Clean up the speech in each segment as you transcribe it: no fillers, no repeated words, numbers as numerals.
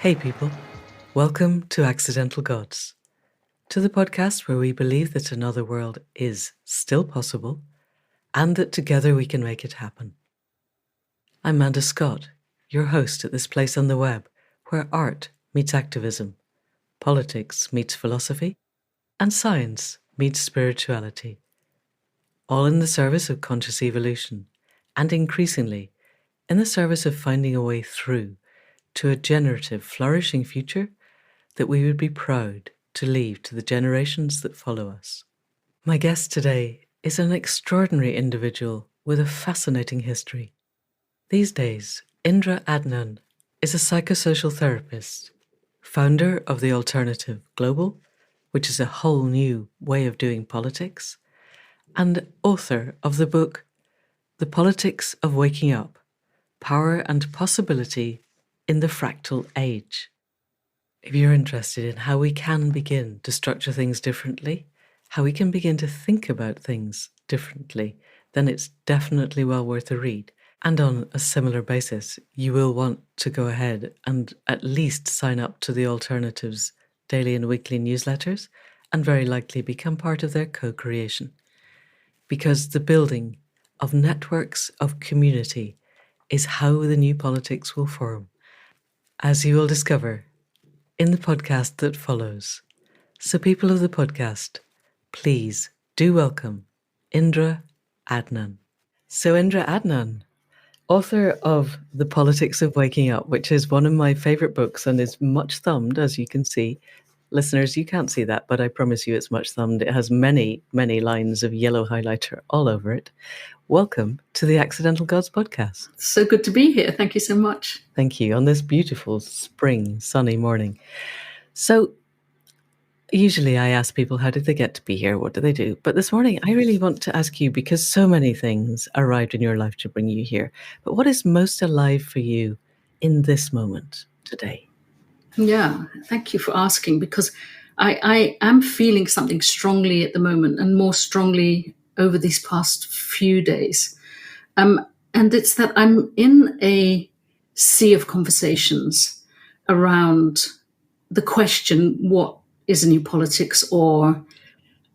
Hey people, welcome to Accidental Gods, to the podcast where we believe that another world is still possible and that together we can make it happen. I'm Amanda Scott, your host at this place on the web where art meets activism, politics meets philosophy, and science meets spirituality, all in the service of conscious evolution and increasingly in the service of finding a way through to a generative, flourishing future that we would be proud to leave to the generations that follow us. My guest today is an extraordinary individual with a fascinating history. These days, Indra Adnan is a psychosocial therapist, founder of the Alternative Global, which is a whole new way of doing politics, and author of the book The Politics of Waking Up: Power and Possibility in the Fractal Age. If you're interested in how we can begin to structure things differently, how we can begin to think about things differently, then it's definitely well worth a read. And on a similar basis, you will want to go ahead and at least sign up to the Alternatives daily and weekly newsletters and very likely become part of their co-creation. Because the building of networks of community is how the new politics will form, as you will discover in the podcast that follows. So people of the podcast, please do welcome Indra Adnan. So Indra Adnan, author of The Politics of Waking Up, which is one of my favorite books and is much thumbed, as you can see. Listeners, you can't see that, but I promise you it's much thumbed. It has many, many lines of yellow highlighter all over it. Welcome to the Accidental Gods podcast. So good to be here. Thank you so much. Thank you. On this beautiful spring, sunny morning. So usually I ask people, how did they get to be here? What do they do? But this morning, I really want to ask you, because so many things arrived in your life to bring you here. But what is most alive for you in this moment today? Yeah, thank you for asking, because I am feeling something strongly at the moment, and more strongly over these past few days. And it's that I'm in a sea of conversations around the question, what is a new politics? Or,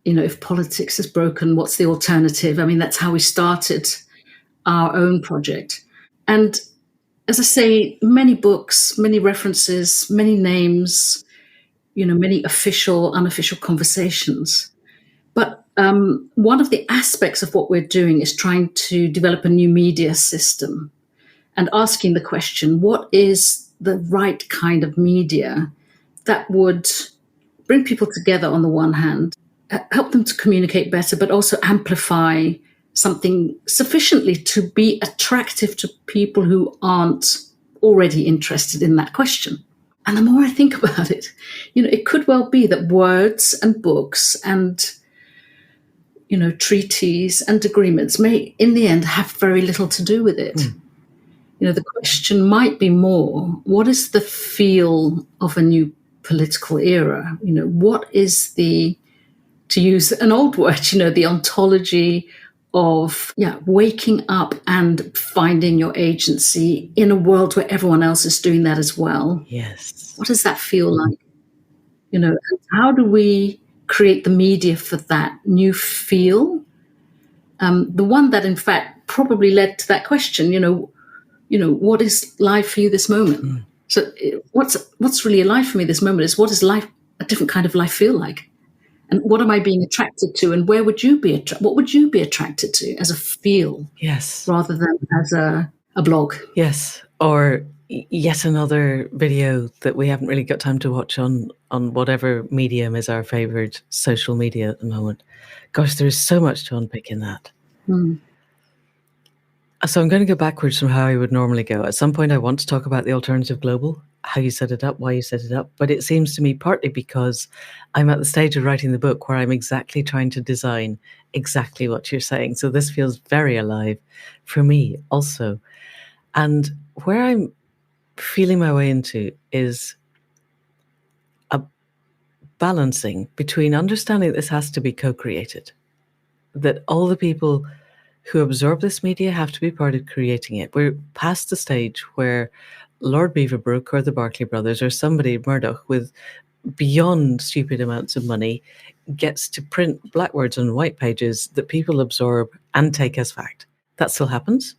if politics is broken, what's the alternative? I mean, that's how we started our own project. And as I say, many books, many references, many names, many official, unofficial conversations. But one of the aspects of what we're doing is trying to develop a new media system and asking the question, what is the right kind of media that would bring people together on the one hand, help them to communicate better, but also amplify something sufficiently to be attractive to people who aren't already interested in that question. And the more I think about it, it could well be that words and books and, treaties and agreements may, in the end, have very little to do with it. The question might be more, what is the feel of a new political era? What is the, to use an old word, the ontology of waking up and finding your agency in a world where everyone else is doing that as well. Yes. What does that feel like? And how do we create the media for that new feel? The one that, in fact, probably led to that question, what is life for you this moment? So what's really alive for me this moment is, what is life, a different kind of life, feel like? And what am I being attracted to? And where would you be what would you be attracted to as a feel? Yes. Rather than as a blog? Yes. Or yet another video that we haven't really got time to watch on whatever medium is our favorite social media at the moment. Gosh, there's so much to unpick in that. So I'm going to go backwards from how I would normally go. At some point, I want to talk about the Alternative Global, how you set it up, why you set it up. But it seems to me partly because I'm at the stage of writing the book where I'm exactly trying to design exactly what you're saying. So this feels very alive for me also. And where I'm feeling my way into is a balancing between understanding that this has to be co-created, that all the people who absorb this media have to be part of creating it. We're past the stage where Lord Beaverbrook or the Barclay brothers or somebody, Murdoch, with beyond stupid amounts of money gets to print black words on white pages that people absorb and take as fact. That still happens,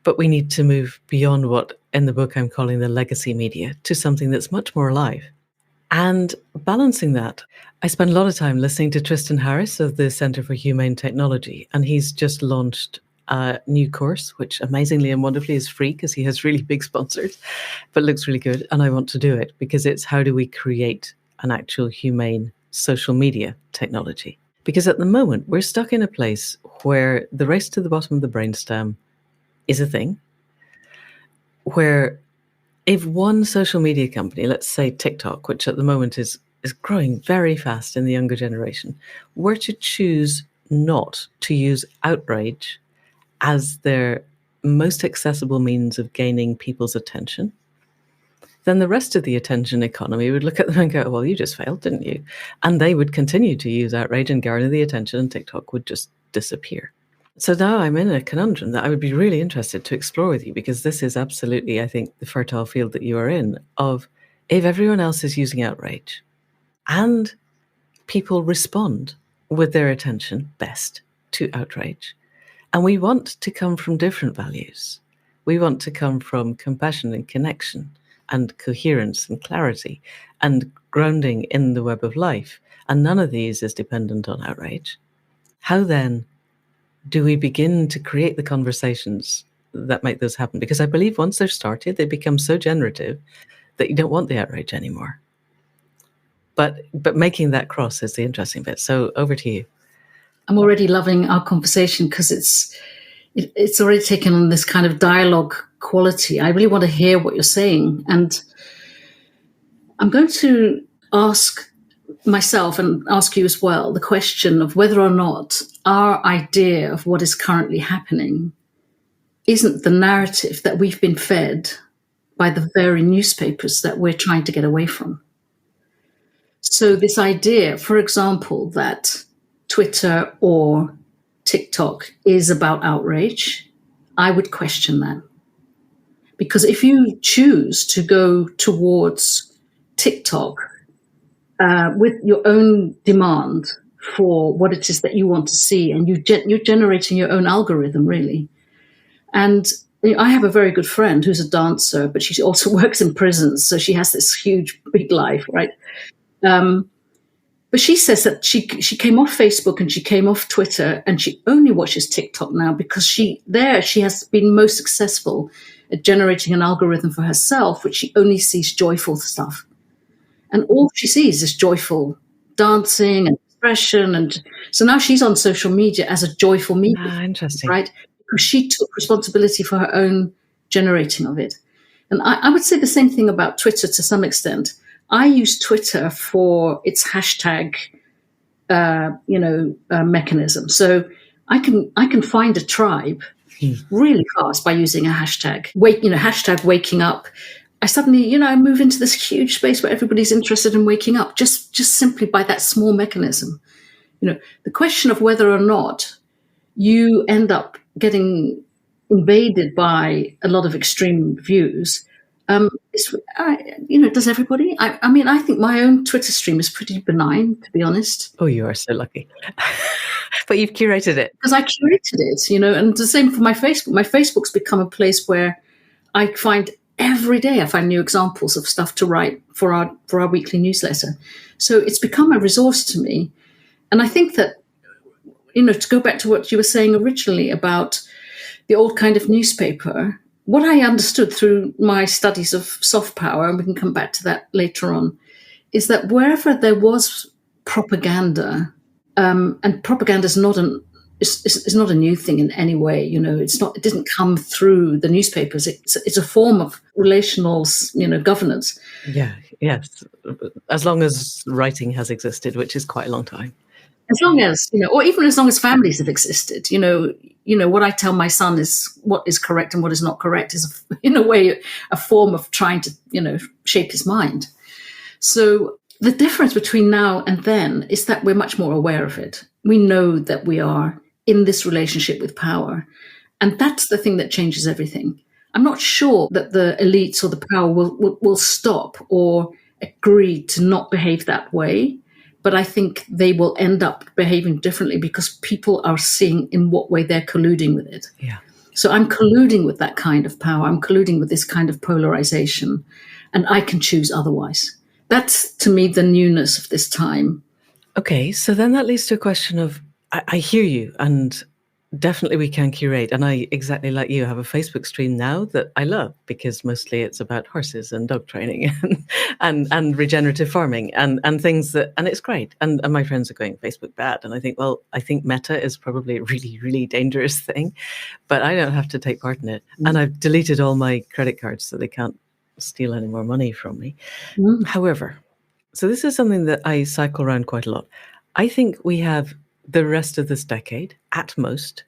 but we need to move beyond what in the book I'm calling the legacy media to something that's much more alive. And balancing that, I spend a lot of time listening to Tristan Harris of the Centre for Humane Technology, and he's just launched a new course, which amazingly and wonderfully is free because he has really big sponsors, but looks really good. And I want to do it because it's how do we create an actual humane social media technology? Because at the moment, we're stuck in a place where the race to the bottom of the brainstem is a thing, where if one social media company, let's say TikTok, which at the moment is growing very fast in the younger generation, were to choose not to use outrage as their most accessible means of gaining people's attention, then the rest of the attention economy would look at them and go, well, you just failed, didn't you? And they would continue to use outrage and garner the attention, and TikTok would just disappear. So now I'm in a conundrum that I would be really interested to explore with you, because this is absolutely, I think, the fertile field that you are in, of if everyone else is using outrage and people respond with their attention best to outrage, and we want to come from different values. We want to come from compassion and connection and coherence and clarity and grounding in the web of life. And none of these is dependent on outrage. How then do we begin to create the conversations that make those happen? Because I believe once they're started, they become so generative that you don't want the outrage anymore. But making that cross is the interesting bit. So over to you. I'm already loving our conversation because it's already taken on this kind of dialogue quality. I really want to hear what you're saying. And I'm going to ask myself and ask you as well the question of whether or not our idea of what is currently happening isn't the narrative that we've been fed by the very newspapers that we're trying to get away from. So this idea, for example, that Twitter or TikTok is about outrage, I would question that. Because if you choose to go towards TikTok with your own demand for what it is that you want to see, and you're generating your own algorithm, really. And I have a very good friend who's a dancer, but she also works in prisons, so she has this huge, big life, right? But she says that she came off Facebook and she came off Twitter and she only watches TikTok now because she has been most successful at generating an algorithm for herself, which she only sees joyful stuff. And all she sees is joyful dancing and expression. And so now she's on social media as a joyful media. Interesting. Right? Because she took responsibility for her own generating of it. And I would say the same thing about Twitter to some extent. I use Twitter for its hashtag, mechanism. So I can find a tribe really fast by using a hashtag. Hashtag waking up. I suddenly, I move into this huge space where everybody's interested in waking up just simply by that small mechanism. The question of whether or not you end up getting invaded by a lot of extreme views. Does everybody? I think my own Twitter stream is pretty benign, to be honest. Oh, you are so lucky. But you've curated it. Because I curated it, and the same for my Facebook. My Facebook's become a place where I find every day new examples of stuff to write for our weekly newsletter. So it's become a resource to me. And I think that, to go back to what you were saying originally about the old kind of newspaper, what I understood through my studies of soft power, and we can come back to that later on, is that wherever there was propaganda, and propaganda is not a new thing in any way. It didn't come through the newspapers. It's a form of relational, governance. Yeah, yes. As long as writing has existed, which is quite a long time. As long as, or even as long as families have existed, what I tell my son is what is correct and what is not correct is, in a way, a form of trying to, shape his mind. So the difference between now and then is that we're much more aware of it. We know that we are in this relationship with power. And that's the thing that changes everything. I'm not sure that the elites or the power will stop or agree to not behave that way. But I think they will end up behaving differently because people are seeing in what way they're colluding with it. Yeah. So I'm colluding with that kind of power. I'm colluding with this kind of polarization, and I can choose otherwise. That's, to me, the newness of this time. Okay, so then that leads to a question of, I hear you, and definitely we can curate. And I, exactly like you, have a Facebook stream now that I love because mostly it's about horses and dog training and regenerative farming and things that, and it's great. And my friends are going Facebook bad. And I think, well, I think Meta is probably a really, really dangerous thing, but I don't have to take part in it. And I've deleted all my credit cards so they can't steal any more money from me. However, so this is something that I cycle around quite a lot. I think we have the rest of this decade, at most,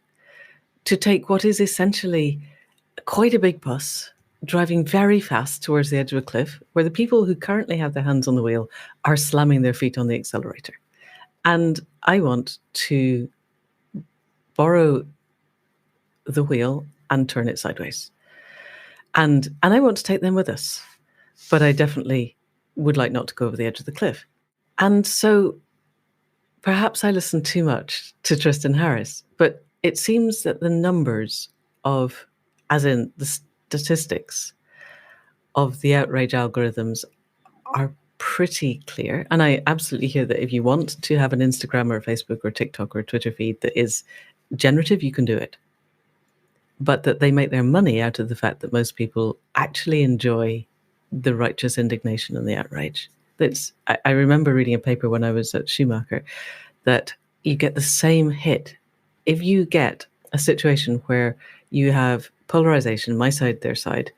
to take what is essentially quite a big bus, driving very fast towards the edge of a cliff, where the people who currently have their hands on the wheel are slamming their feet on the accelerator. And I want to borrow the wheel and turn it sideways. And I want to take them with us. But I definitely would like not to go over the edge of the cliff. And so perhaps I listened too much to Tristan Harris, but it seems that the numbers of, as in the statistics of the outrage algorithms are pretty clear. And I absolutely hear that if you want to have an Instagram or a Facebook or TikTok or a Twitter feed that is generative, you can do it. But that they make their money out of the fact that most people actually enjoy the righteous indignation and the outrage. I remember reading a paper when I was at Schumacher that you get the same hit. If you get a situation where you have polarization, my side, their side,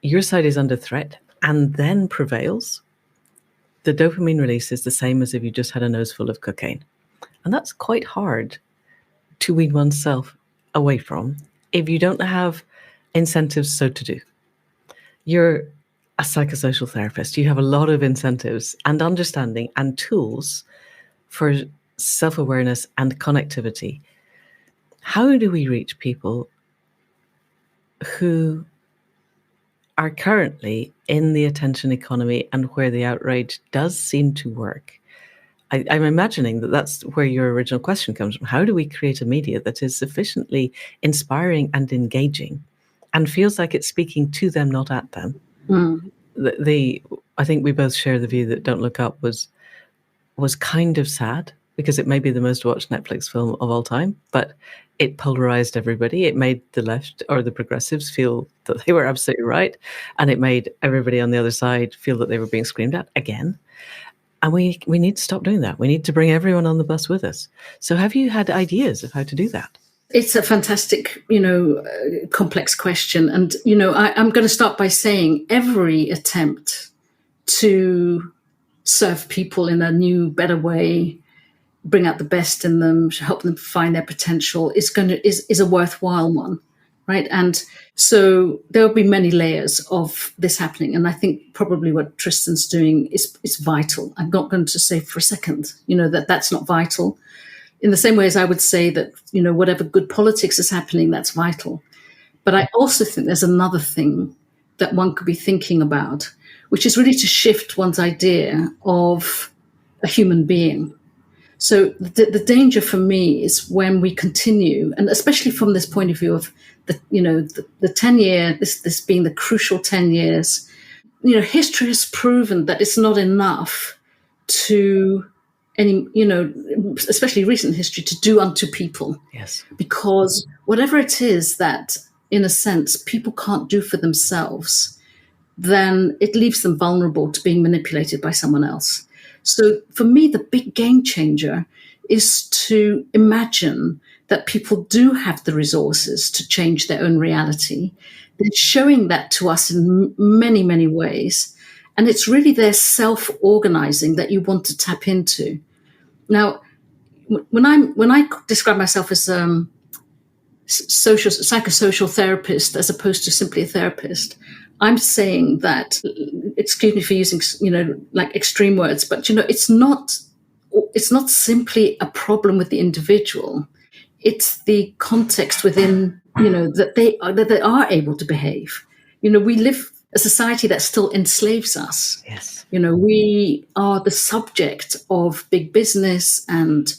your side is under threat and then prevails, the dopamine release is the same as if you just had a nose full of cocaine. And that's quite hard to wean oneself away from if you don't have incentives so to do. You're a psychosocial therapist. You have a lot of incentives and understanding and tools for self-awareness and connectivity. How do we reach people who are currently in the attention economy and where the outrage does seem to work? I'm imagining that that's where your original question comes from. How do we create a media that is sufficiently inspiring and engaging and feels like it's speaking to them, not at them? I think we both share the view that Don't Look Up was kind of sad because it may be the most watched Netflix film of all time, but it polarized everybody. It made the left or the progressives feel that they were absolutely right, and it made everybody on the other side feel that they were being screamed at again. And we need to stop doing that. We need to bring everyone on the bus with us. So have you had ideas of how to do that? It's a fantastic, complex question. And, I'm going to start by saying every attempt to serve people in a new, better way, bring out the best in them, help them find their potential is a worthwhile one, right? And so there will be many layers of this happening. And I think probably what Tristan's doing is vital. I'm not going to say for a second, that's not vital. In the same way as I would say that, whatever good politics is happening, that's vital. But I also think there's another thing that one could be thinking about, which is really to shift one's idea of a human being. So the danger for me is when we continue, and especially from this point of view of the 10 year, this being the crucial 10 years, history has proven that it's not enough to especially recent history, to do unto people. Yes. Because whatever it is that, in a sense, people can't do for themselves, then it leaves them vulnerable to being manipulated by someone else. So for me, the big game changer is to imagine that people do have the resources to change their own reality. They're showing that to us in many, many ways. And it's really their self-organizing that you want to tap into. Now, when I describe myself as a psychosocial therapist as opposed to simply a therapist, I'm saying that, excuse me for using like extreme words, but it's not simply a problem with the individual. It's the context within that they are able to behave. We live a society that still enslaves us. Yes. We are the subject of big business and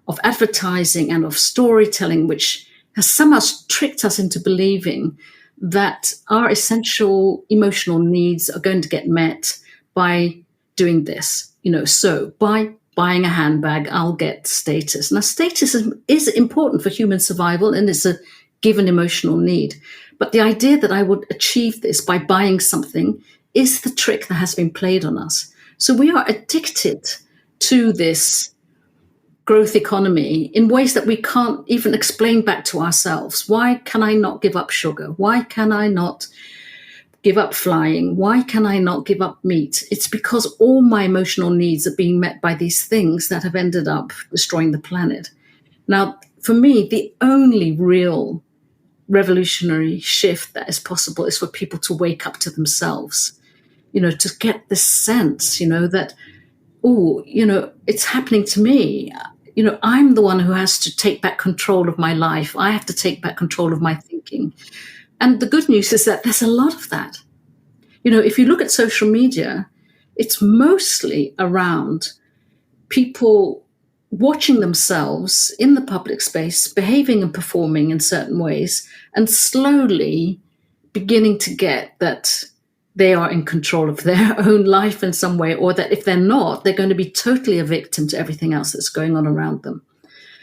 of advertising and of storytelling, which has somehow tricked us into believing that our essential emotional needs are going to get met by doing this. So by buying a handbag, I'll get status. Now, status is important for human survival, and it's a given emotional need. But the idea that I would achieve this by buying something is the trick that has been played on us. So we are addicted to this growth economy in ways that we can't even explain back to ourselves. Why can I not give up sugar? Why can I not give up flying? Why can I not give up meat? It's because all my emotional needs are being met by these things that have ended up destroying the planet. Now, for me, the only real revolutionary shift that is possible is for people to wake up to themselves, to get this sense, that, it's happening to me. I'm the one who has to take back control of my life. I have to take back control of my thinking. And the good news is that there's a lot of that. If you look at social media, it's mostly around people watching themselves in the public space, behaving and performing in certain ways, and slowly beginning to get that they are in control of their own life in some way, or that if they're not, they're going to be totally a victim to everything else that's going on around them.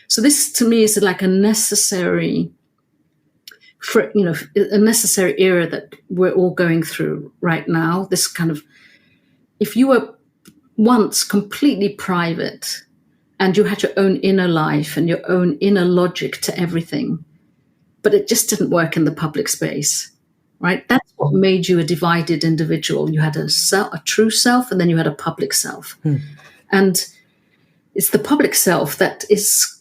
So this, to me, is like a necessary era that we're all going through right now. This kind of, if you were once completely private and you had your own inner life and your own inner logic to everything, but it just didn't work in the public space, right? That's what made you a divided individual. You had a true self, and then you had a public self. And it's the public self that is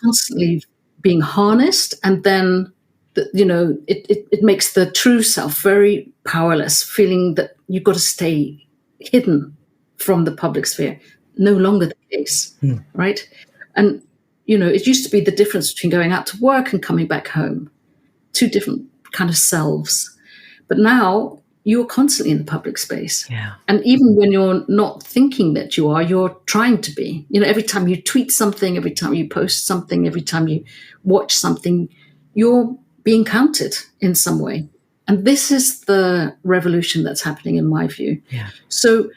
constantly being harnessed, and then it makes the true self very powerless, feeling that you've got to stay hidden from the public sphere. No longer the case, right? And it used to be the difference between going out to work and coming back home, two different kind of selves. But now you're constantly in the public space. Yeah. And even when you're not thinking that you are, you're trying to be. Every time you tweet something, every time you post something, every time you watch something, you're being counted in some way. And this is the revolution that's happening in my view. Yeah. So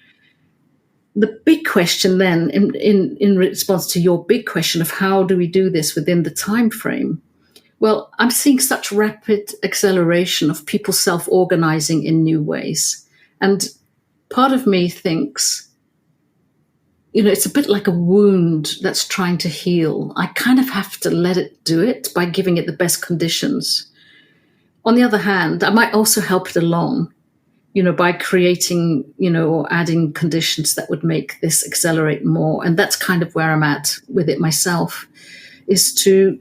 the big question then, in response to your big question of how do we do this within the time frame, well, I'm seeing such rapid acceleration of people self-organizing in new ways. And part of me thinks, it's a bit like a wound that's trying to heal. I kind of have to let it do it by giving it the best conditions. On the other hand, I might also help it along, by creating, or adding conditions that would make this accelerate more. And that's kind of where I'm at with it myself, is to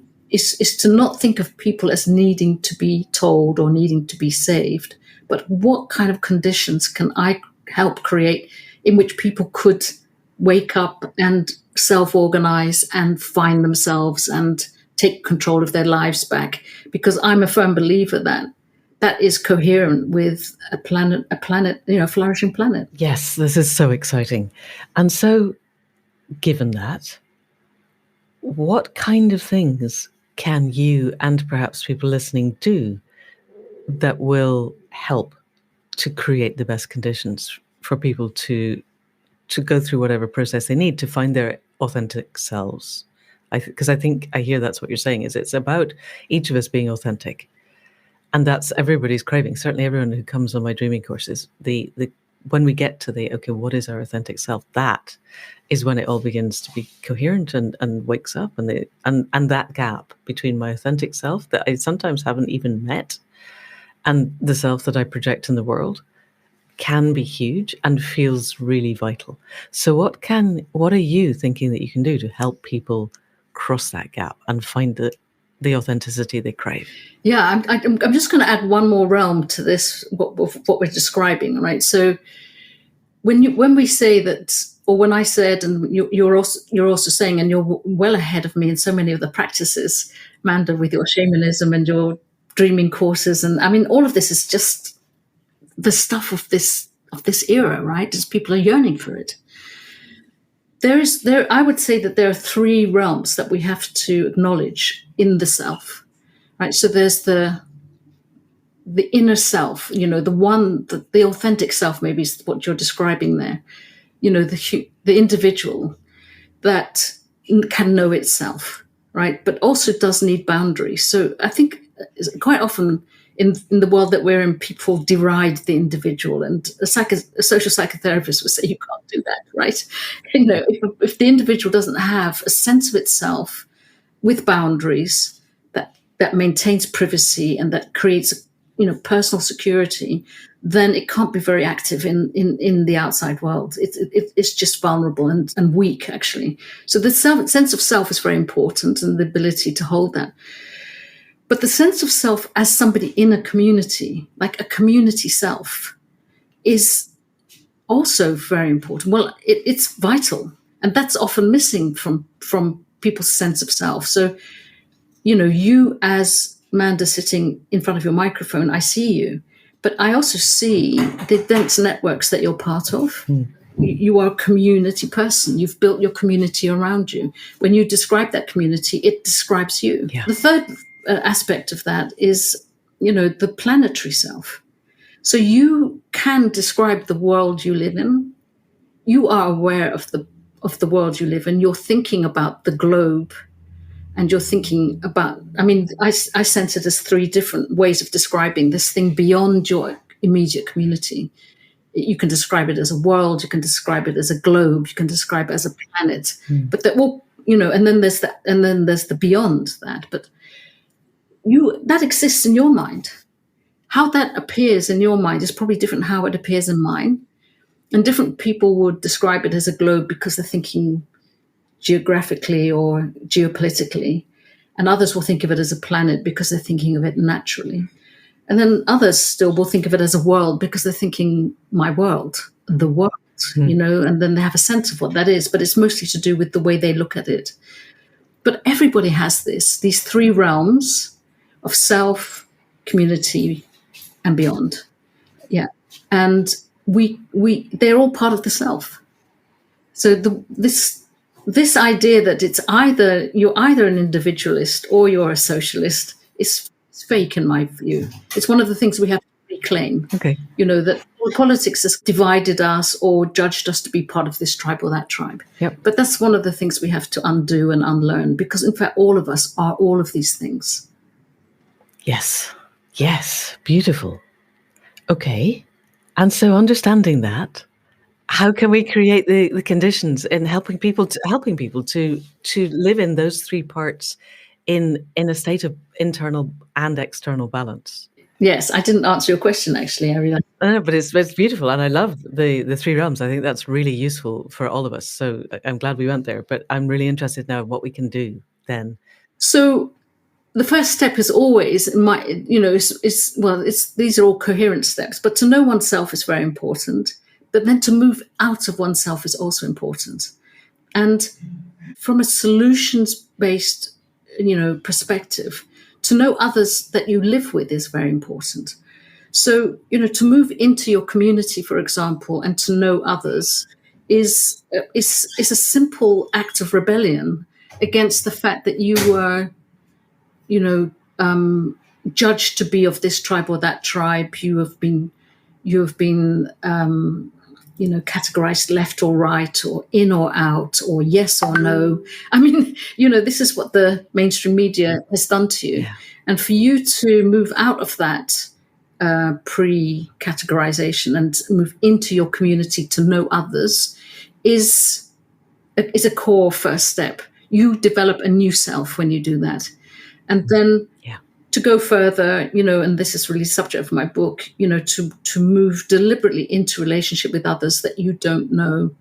not think of people as needing to be told or needing to be saved, but what kind of conditions can I help create in which people could wake up and self-organize and find themselves and take control of their lives back? Because I'm a firm believer that is coherent with a flourishing planet. Yes, this is so exciting. And so, given that, what kind of things can you and perhaps people listening do that will help to create the best conditions for people to go through whatever process they need to find their authentic selves? Because I think I hear that's what you're saying, is it's about each of us being authentic. And that's everybody's craving. Certainly everyone who comes on my dreaming courses, when we get to okay, what is our authentic self? That is when it all begins to be coherent and wakes up. And that gap between my authentic self that I sometimes haven't even met and the self that I project in the world can be huge and feels really vital. So what are you thinking that you can do to help people cross that gap and find the authenticity they crave? Yeah, I'm just going to add one more realm to this, what we're describing, right? So when we say that, or when I said, and you're also saying, and you're well ahead of me in so many of the practices, Manda, with your shamanism and your dreaming courses. And I mean, all of this is just the stuff of this era, right? As people are yearning for it. I would say that there are three realms that we have to acknowledge in the self, right? So there's the inner self, the authentic self, maybe is what you're describing there. The individual that can know itself, right? But also does need boundaries. So I think quite often in the world that we're in, people deride the individual, and a social psychotherapist would say you can't do that, right? If the individual doesn't have a sense of itself with boundaries that maintains privacy and that creates personal security, then it can't be very active in the outside world. It's just vulnerable and weak, actually. So the sense of self is very important, and the ability to hold that. But the sense of self as somebody in a community, like a community self, is also very important. Well, it's vital, and that's often missing from people's sense of self. So, you as Manda sitting in front of your microphone, I see you, but I also see the dense networks that you're part of. You are a community person. You've built your community around you. When you describe that community, it describes you. Yeah. The third aspect of that is, the planetary self. So you can describe the world you live in. You are aware of the world you live in. You're thinking about the globe. And you're thinking about, I sense it as three different ways of describing this thing beyond your immediate community. You can describe it as a world, you can describe it as a globe, you can describe it as a planet. But that will, and then there's that, and then there's the beyond that. But that exists in your mind. How that appears in your mind is probably different how it appears in mine. And different people would describe it as a globe because they're thinking geographically or geopolitically, and others will think of it as a planet because they're thinking of it naturally, and then others still will think of it as a world because they're thinking my world, the world, and then they have a sense of what that is, but it's mostly to do with the way they look at it. But everybody has these three realms of self, community, and beyond. Yeah, and they're all part of the self. So this idea that you're either an individualist or you're a socialist is fake in my view. It's one of the things we have to reclaim. Okay. That politics has divided us or judged us to be part of this tribe or that tribe. Yep. But that's one of the things we have to undo and unlearn, because in fact all of us are all of these things. Yes, beautiful. Okay. And so understanding that, how can we create the conditions in helping people to live in those three parts in a state of internal and external balance? Yes, I didn't answer your question, actually. I realized. But it's beautiful, and I love the three realms. I think that's really useful for all of us. So I'm glad we went there. But I'm really interested now in what we can do then. So the first step is always, these are all coherent steps. But to know oneself is very important. But then to move out of oneself is also important. And from a solutions-based, perspective, to know others that you live with is very important. So, to move into your community, for example, and to know others is a simple act of rebellion against the fact that you were, judged to be of this tribe or that tribe. You have been categorized left or right, or in or out, or yes or no. This is what the mainstream media has done to you. Yeah. And for you to move out of that pre-categorization and move into your community to know others is a core first step. You develop a new self when you do that. And then to go further, and this is really the subject of my book, to move deliberately into relationship with others that you don't know,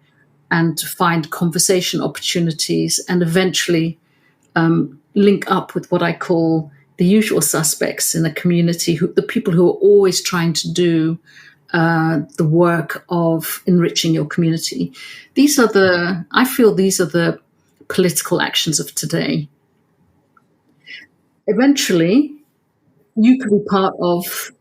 and to find conversation opportunities, and eventually link up with what I call the usual suspects in a community, the people who are always trying to do the work of enriching your community. I feel these are the political actions of today. eventually you can be part of,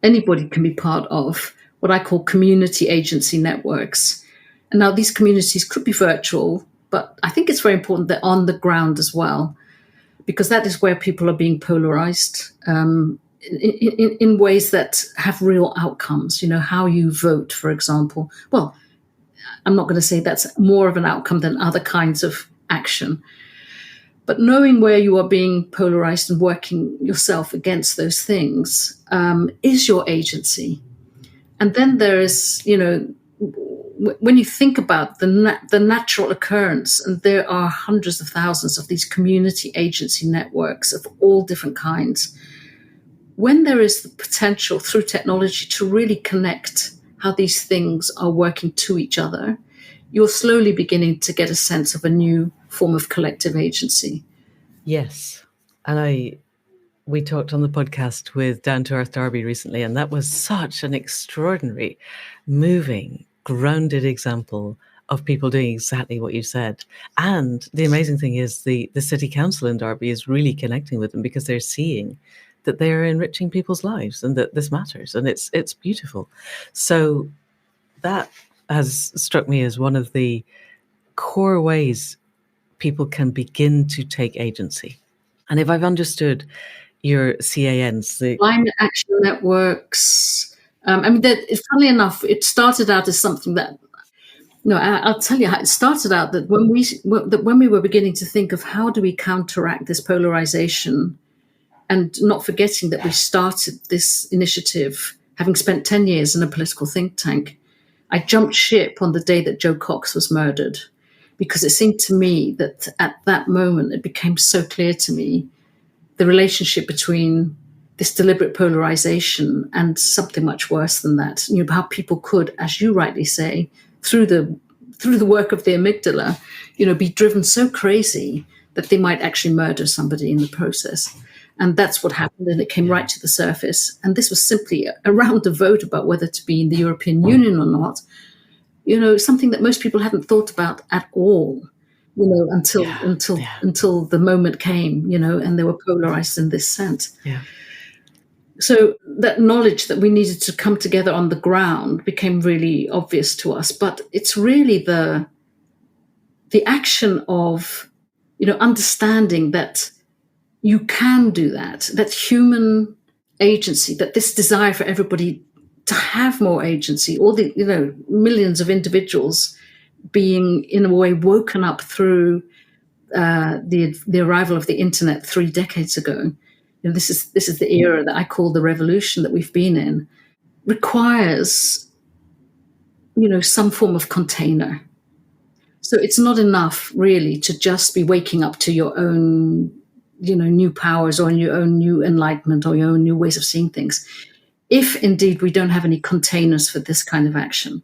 anybody can be part of what I call community agency networks. And now these communities could be virtual, but I think it's very important they're on the ground as well, because that is where people are being polarized in ways that have real outcomes. How you vote, for example. Well, I'm not going to say that's more of an outcome than other kinds of action. But knowing where you are being polarized and working yourself against those things is your agency. And then there is, when you think about the natural occurrence, and there are hundreds of thousands of these community agency networks of all different kinds, when there is the potential through technology to really connect how these things are working to each other, you're slowly beginning to get a sense of a new form of collective agency. Yes. And we talked on the podcast with Down to Earth Derby recently, and that was such an extraordinary, moving, grounded example of people doing exactly what you said. And the amazing thing is the city council in Derby is really connecting with them because they're seeing that they're enriching people's lives and that this matters, and it's beautiful. So that has struck me as one of the core ways people can begin to take agency. And if I've understood your CANs, the climate action networks, funnily enough, it started out as something that, I'll tell you how it started out, that when we were beginning to think of how do we counteract this polarization, and not forgetting that we started this initiative having spent 10 years in a political think tank, I jumped ship on the day that Jo Cox was murdered, because it seemed to me that at that moment it became so clear to me the relationship between this deliberate polarization and something much worse than that. How people could, as you rightly say, through the work of the amygdala, be driven so crazy that they might actually murder somebody in the process. And that's what happened, and it came right to the surface. And this was simply around the vote about whether to be in the European Union or not, something that most people hadn't thought about at all, until the moment came, and they were polarized in this sense. Yeah. So that knowledge that we needed to come together on the ground became really obvious to us. But it's really the action of, understanding that you can do that human agency, that this desire for everybody to have more agency, all the, millions of individuals being in a way woken up through the arrival of the internet 3 decades ago. This is the era that I call the revolution that we've been in, requires, some form of container. So it's not enough really to just be waking up to your own, new powers or your own new enlightenment or your own new ways of seeing things, if indeed we don't have any containers for this kind of action.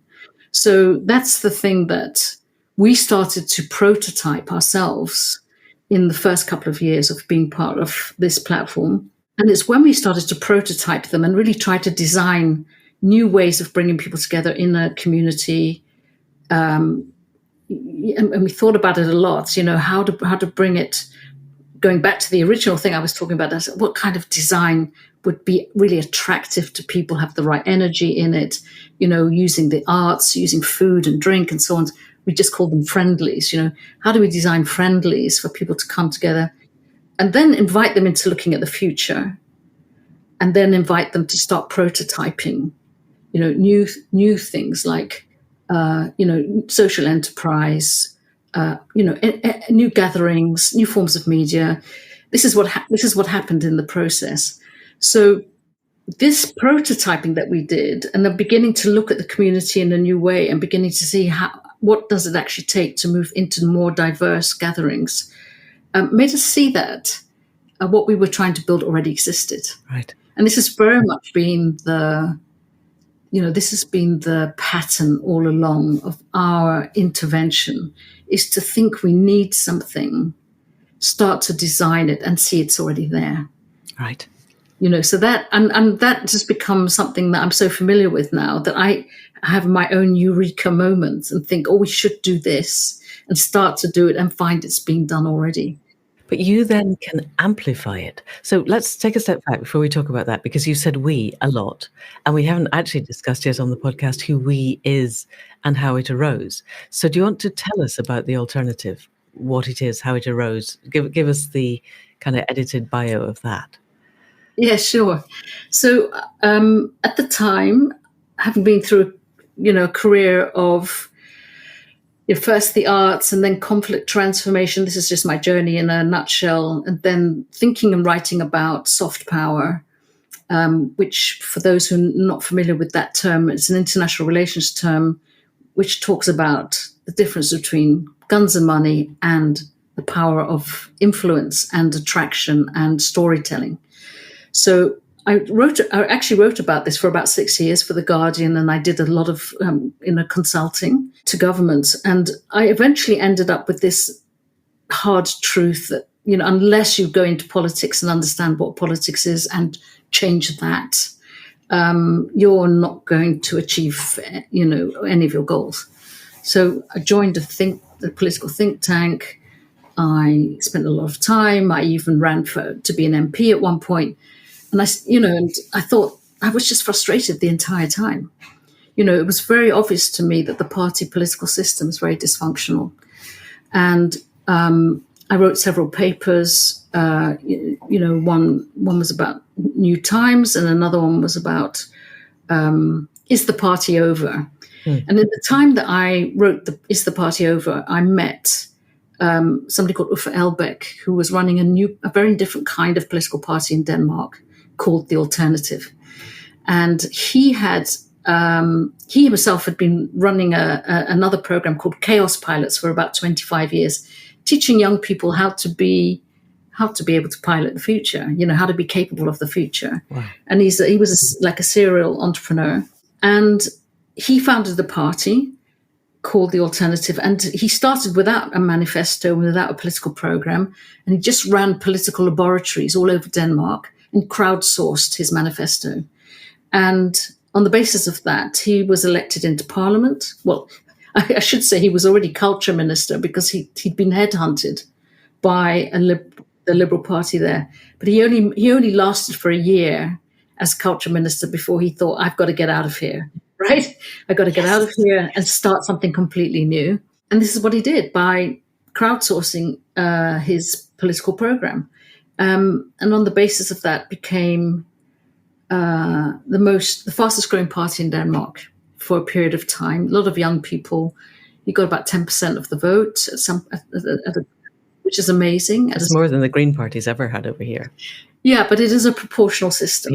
So that's the thing that we started to prototype ourselves in the first couple of years of being part of this platform. And it's when we started to prototype them and really try to design new ways of bringing people together in a community. And we thought about it a lot, how to bring it, going back to the original thing I was talking about, what kind of design would be really attractive to people, have the right energy in it, using the arts, using food and drink and so on. We just call them friendlies. How do we design friendlies for people to come together and then invite them into looking at the future, and then invite them to start prototyping, new things like, social enterprise, new gatherings, new forms of media. This is what happened in the process. So this prototyping that we did, and then beginning to look at the community in a new way, and beginning to see what does it actually take to move into more diverse gatherings, made us see that what we were trying to build already existed. Right. And this has very much been the pattern all along of our intervention, is to think we need something, start to design it, and see it's already there. Right. So that, and that just becomes something that I'm so familiar with now, that I have my own eureka moments and think, we should do this, and start to do it and find it's being done already. But you then can amplify it. So let's take a step back before we talk about that, because you said we a lot, and we haven't actually discussed yet on the podcast who we is and how it arose. So do you want to tell us about the alternative, what it is, how it arose? Give us the kind of edited bio of that. Yeah, sure. So at the time, having been through, a career of first the arts and then conflict transformation, this is just my journey in a nutshell, and then thinking and writing about soft power, which for those who are not familiar with that term, it's an international relations term which talks about the difference between guns and money and the power of influence and attraction and storytelling. So I actually wrote about this for about 6 years for The Guardian, and I did a lot of consulting to governments. And I eventually ended up with this hard truth that, unless you go into politics and understand what politics is and change that, you're not going to achieve, any of your goals. So I joined the political think tank. I spent a lot of time. I even ran to be an MP at one point. And I thought I was just frustrated the entire time. It was very obvious to me that the party political system is very dysfunctional. And I wrote several papers. One was about New Times, and another one was about is the party over? And at the time that I wrote Is the Party Over, I met somebody called Uffe Elbæk, who was running a very different kind of political party in Denmark called The Alternative. And he himself had been running another program called Chaos Pilots for about 25 years, teaching young people how to be able to pilot the future, how to be capable of the future. Wow. And he was like a serial entrepreneur. And he founded the party called The Alternative, and he started without a manifesto, without a political program, and he just ran political laboratories all over Denmark and crowdsourced his manifesto. And on the basis of that, he was elected into parliament. Well, I should say he was already culture minister because he'd been headhunted by the Liberal Party there. But he only lasted for a year as culture minister before he thought, I've got to get out of here, right? I've got to get out of here and start something completely new. And this is what he did by crowdsourcing his political program. And on the basis of that became the fastest growing party in Denmark for a period of time. A lot of young people. He got about 10% of the vote, which is amazing. It's more than the Green Party's ever had over here. Yeah, but it is a proportional system.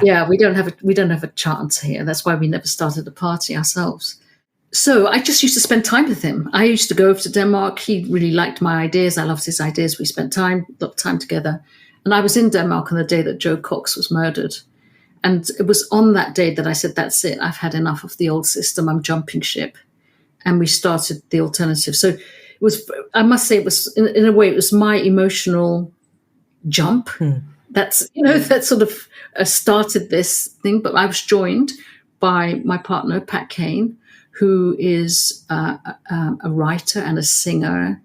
Yeah, we don't have a chance here. That's why we never started a party ourselves. So I just used to spend time with him. I used to go over to Denmark. He really liked my ideas. I loved his ideas. We spent a lot of time together. And I was in Denmark on the day that Jo Cox was murdered. And it was on that day that I said, that's it. I've had enough of the old system. I'm jumping ship. And we started The Alternative. So it was, I must say, it was, in a way, it was my emotional jump. That's, that sort of started this thing. But I was joined by my partner, Pat Kane, who is a writer and a singer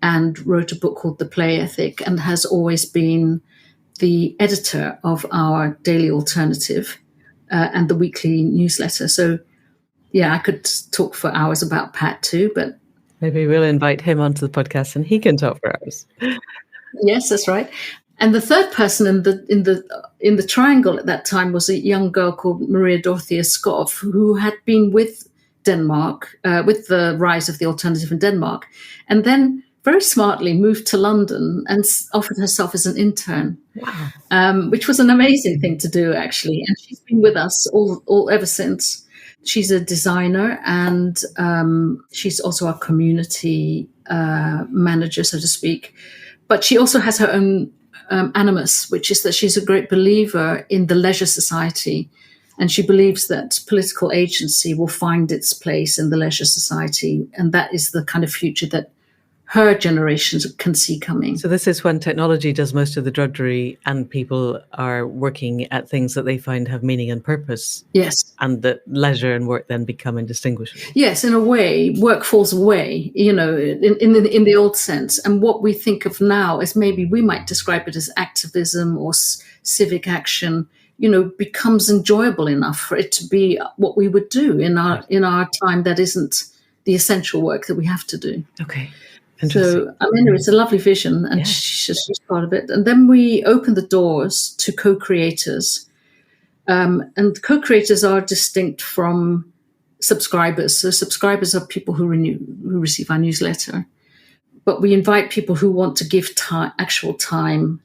and wrote a book called The Play Ethic and has always been the editor of our daily alternative and the weekly newsletter. So, yeah, I could talk for hours about Pat too, but maybe we'll invite him onto the podcast and he can talk for hours. Yes, that's right. And the third person in the triangle at that time was a young girl called Maria Dorothea Skov, who had been with Denmark, with the rise of the alternative in Denmark, and then very smartly moved to London and offered herself as an intern. Wow. Which was an amazing thing to do, actually. And she's been with us all ever since. She's a designer and she's also a community manager, so to speak. But she also has her own animus, which is that she's a great believer in the leisure society. And she believes that political agency will find its place in the leisure society. And that is the kind of future that her generations can see coming. So this is when technology does most of the drudgery and people are working at things that they find have meaning and purpose. Yes. And that leisure and work then become indistinguishable. Yes, in a way, work falls away, in the old sense. And what we think of now is maybe we might describe it as activism or civic action, becomes enjoyable enough for it to be what we would do in our time that isn't the essential work that we have to do. Okay. So, it's a lovely vision, and she's part of it. And then we open the doors to co-creators. And co-creators are distinct from subscribers. So subscribers are people who receive our newsletter. But we invite people who want to give actual time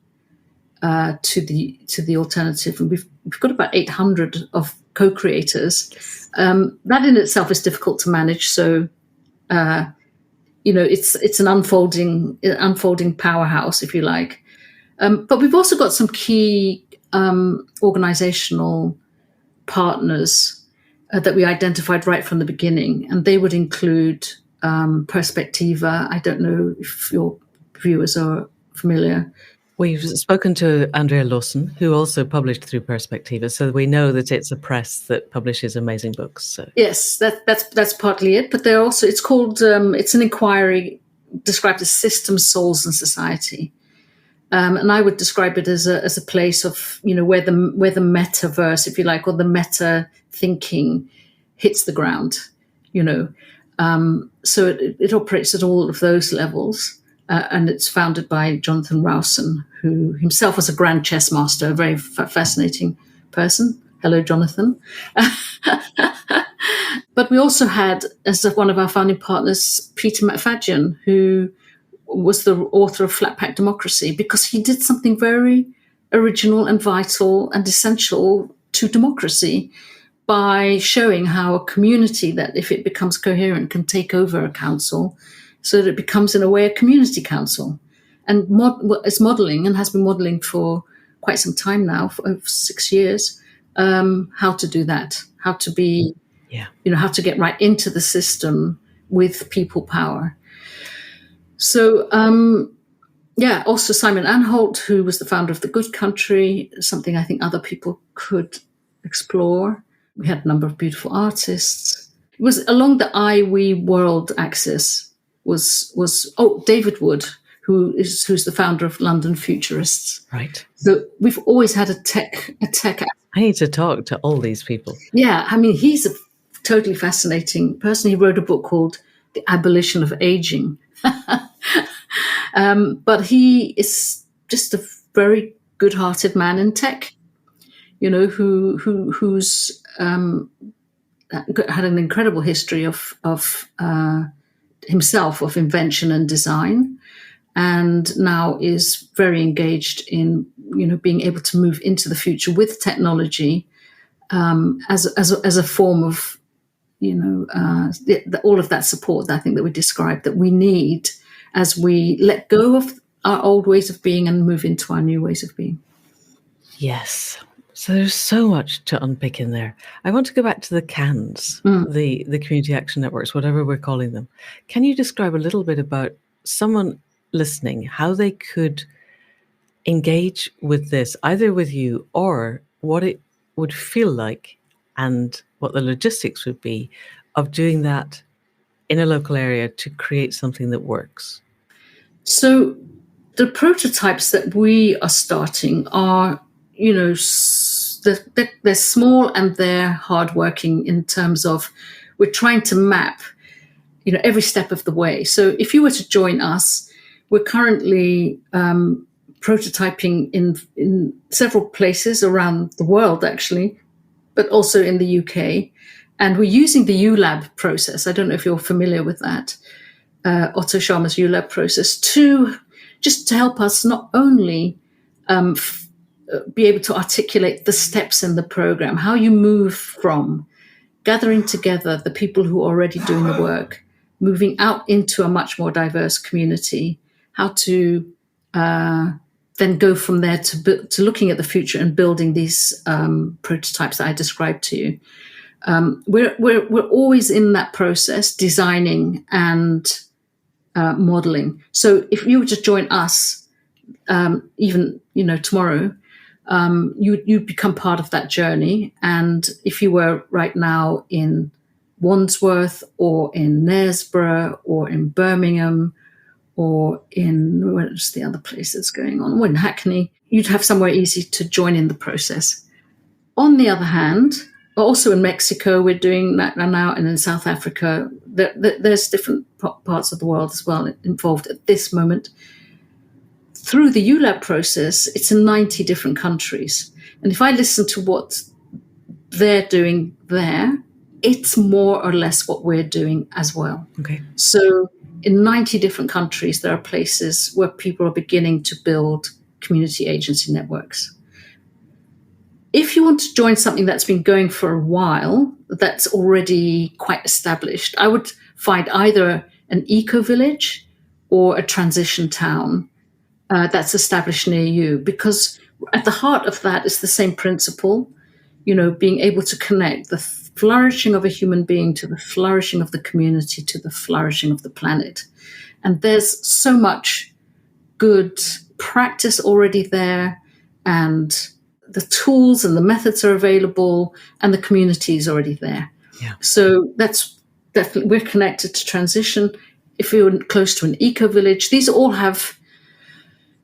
to the alternative. And we've got about 800 of co-creators. Yes. That in itself is difficult to manage. So it's an unfolding powerhouse, if you like. But we've also got some key organizational partners that we identified right from the beginning, and they would include Perspectiva. I don't know if your viewers are familiar. We've spoken to Andrea Lawson, who also published through Perspectiva, so we know that it's a press that publishes amazing books. So. Yes, that's partly it. But they're also it's called it's an inquiry described as Systems, Souls, and Society, and I would describe it as a place of where the metaverse, if you like, or the meta thinking hits the ground. So it operates at all of those levels. And it's founded by Jonathan Rowson, who himself was a grand chess master, a very fascinating person. Hello, Jonathan. But we also had, as one of our founding partners, Peter McFadden, who was the author of Flat Pack Democracy, because he did something very original and vital and essential to democracy by showing how a community that, if it becomes coherent, can take over a council, so that it becomes, in a way, a community council. And it's modelling, and has been modelling for quite some time now, for over 6 years, how to do that, how to be, how to get right into the system with people power. So, also Simon Anholt, who was the founder of The Good Country, something I think other people could explore. We had a number of beautiful artists. It was along the I-We world axis. Was David Wood, who's the founder of London Futurists. Right. So we've always had a tech. I need to talk to all these people. Yeah, he's a totally fascinating person. He wrote a book called The Abolition of Aging. But he is just a very good-hearted man in tech, who's had an incredible history of himself of invention and design, and now is very engaged in being able to move into the future with technology as a form of all of that support that I think that we described that we need as we let go of our old ways of being and move into our new ways of being. Yes. So there's so much to unpick in there. I want to go back to the CANs, the community action networks, whatever we're calling them. Can you describe a little bit about someone listening, how they could engage with this, either with you or what it would feel like and what the logistics would be of doing that in a local area to create something that works? So the prototypes that we are starting are, they're small and they're hardworking in terms of we're trying to map, every step of the way. So if you were to join us, we're currently prototyping in several places around the world, actually, but also in the UK. And we're using the ULab process. I don't know if you're familiar with that, Otto Scharmer's ULab process, to help us not only be able to articulate the steps in the program, how you move from gathering together the people who are already doing the work, moving out into a much more diverse community, how to then go from there to looking at the future and building these prototypes that I described to you. We're always in that process, designing and modeling. So if you were to join us, even tomorrow, you'd become part of that journey. And if you were right now in Wandsworth or in Knaresborough or in Birmingham or in, where's the other place that's going on? Well, in Hackney, you'd have somewhere easy to join in the process. On the other hand, also in Mexico, we're doing that now, and in South Africa, there's different parts of the world as well involved at this moment. Through the ULAB process, it's in 90 different countries. And if I listen to what they're doing there, it's more or less what we're doing as well. Okay. So in 90 different countries, there are places where people are beginning to build community agency networks. If you want to join something that's been going for a while, that's already quite established, I would find either an eco-village or a transition town that's established near you, because at the heart of that is the same principle, being able to connect the flourishing of a human being to the flourishing of the community, to the flourishing of the planet. And there's so much good practice already there, and the tools and the methods are available, and the community is already there. Yeah. So that's definitely, we're connected to transition. If you're close to an eco-village, these all have,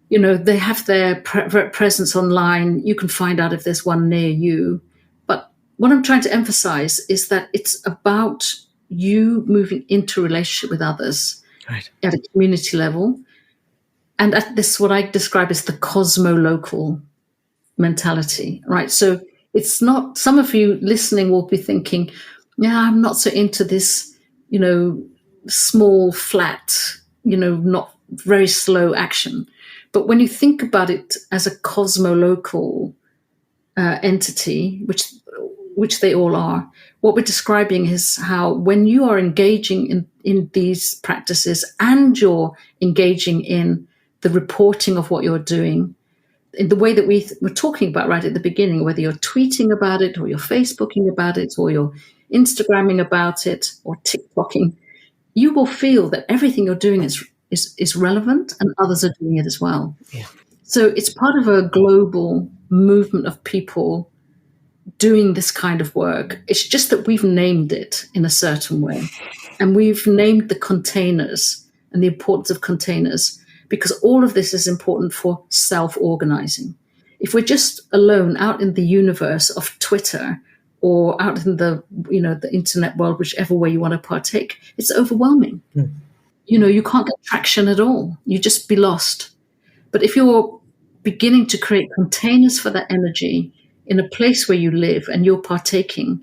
they have their presence online. You can find out if there's one near you. But what I'm trying to emphasize is that it's about you moving into relationship with others at a community level. And at this, what I describe as the cosmo-local mentality, right? So it's not, some of you listening will be thinking, yeah, I'm not so into this, small, flat, not very slow action. But when you think about it as a cosmo-local entity, which they all are, what we're describing is how when you are engaging in these practices and you're engaging in the reporting of what you're doing, in the way that we were talking about right at the beginning, whether you're tweeting about it or you're Facebooking about it or you're Instagramming about it or TikToking, you will feel that everything you're doing is relevant and others are doing it as well. Yeah. So it's part of a global movement of people doing this kind of work. It's just that we've named it in a certain way. And we've named the containers and the importance of containers, because all of this is important for self-organizing. If we're just alone out in the universe of Twitter or out in the internet world, whichever way you want to partake, it's overwhelming. Mm. You can't get traction at all. You just be lost. But if you're beginning to create containers for that energy in a place where you live and you're partaking,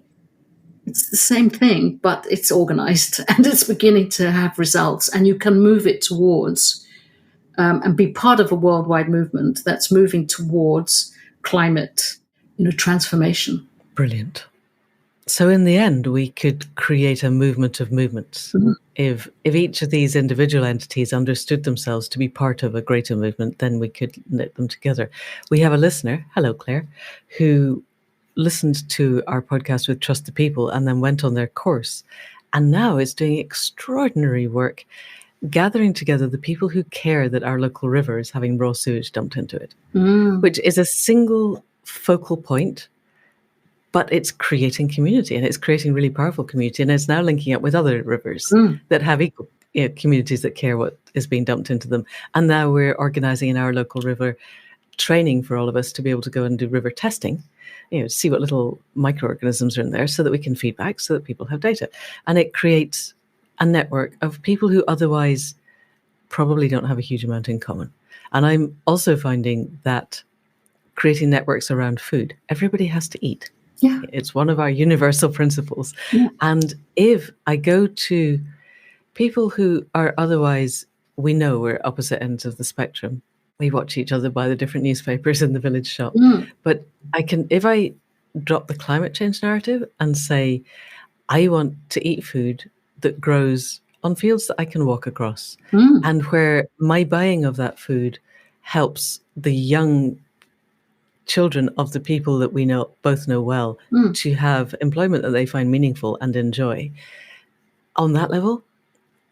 it's the same thing, but it's organized and it's beginning to have results, and you can move it towards and be part of a worldwide movement that's moving towards climate, transformation. Brilliant. So in the end, we could create a movement of movements. Mm-hmm. If each of these individual entities understood themselves to be part of a greater movement, then we could knit them together. We have a listener, hello Claire, who listened to our podcast with Trust the People and then went on their course, and now is doing extraordinary work gathering together the people who care that our local river is having raw sewage dumped into it, which is a single focal point, but it's creating community, and it's creating really powerful community, and it's now linking up with other rivers that have equal communities that care what is being dumped into them. And now we're organizing in our local river training for all of us to be able to go and do river testing, see what little microorganisms are in there so that we can feedback, so that people have data. And it creates a network of people who otherwise probably don't have a huge amount in common. And I'm also finding that creating networks around food, everybody has to eat. Yeah. It's one of our universal principles. Yeah. And if I go to people who are otherwise, we know we're opposite ends of the spectrum. We watch each other buy the different newspapers in the village shop. But if I drop the climate change narrative and say, I want to eat food that grows on fields that I can walk across, and where my buying of that food helps the young children of the people that we both know well to have employment that they find meaningful and enjoy. On that level,